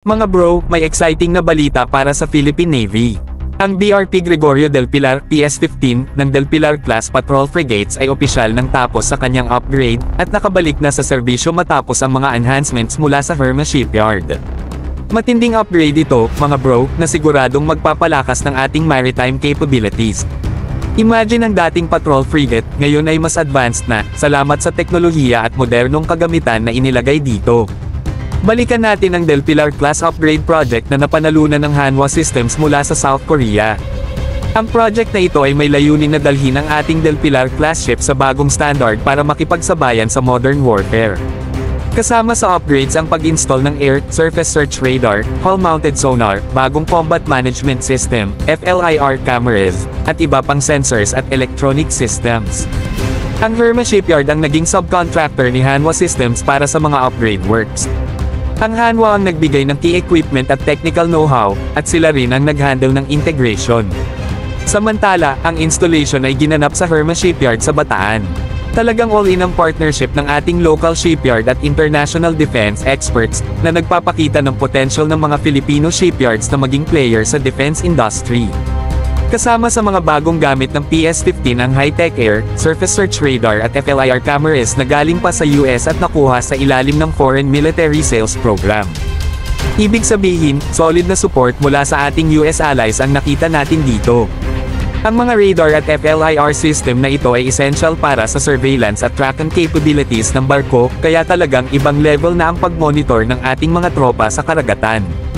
Mga bro, may exciting na balita para sa Philippine Navy. Ang BRP Gregorio del Pilar PS-15 ng Del Pilar Class Patrol Frigates ay opisyal nang tapos sa kanyang upgrade at nakabalik na sa serbisyo matapos ang mga enhancements mula sa Hermes Shipyard. Matinding upgrade ito, mga bro, na siguradong magpapalakas ng ating maritime capabilities. Imagine ang dating patrol frigate, ngayon ay mas advanced na, salamat sa teknolohiya at modernong kagamitan na inilagay dito. Balikan natin ang Del Pilar Class Upgrade Project na napanalunan ng Hanwha Systems mula sa South Korea. Ang project na ito ay may layunin na dalhin ang ating Del Pilar Class ship sa bagong standard para makipagsabayan sa modern warfare. Kasama sa upgrades ang pag-install ng Air, Surface Search Radar, Hull-Mounted Sonar, bagong Combat Management System, FLIR cameras, at iba pang sensors at electronic systems. Ang Hermes Shipyard ang naging subcontractor ni Hanwha Systems para sa mga upgrade works. Ang Hanwha ang nagbigay ng key equipment at technical know-how, at sila rin ang nag-handle ng integration. Samantala, ang installation ay ginanap sa Hermes Shipyard sa Bataan. Talagang all-in ang partnership ng ating local shipyard at international defense experts, na nagpapakita ng potential ng mga Filipino shipyards na maging player sa defense industry. Kasama sa mga bagong gamit ng PS-15 ang high-tech Air, Surface Search Radar at FLIR cameras na galing pa sa US at nakuha sa ilalim ng Foreign Military Sales Program. Ibig sabihin, solid na support mula sa ating US allies ang nakita natin dito. Ang mga radar at FLIR system na ito ay essential para sa surveillance at tracking capabilities ng barko, kaya talagang ibang level na ang pag-monitor ng ating mga tropa sa karagatan.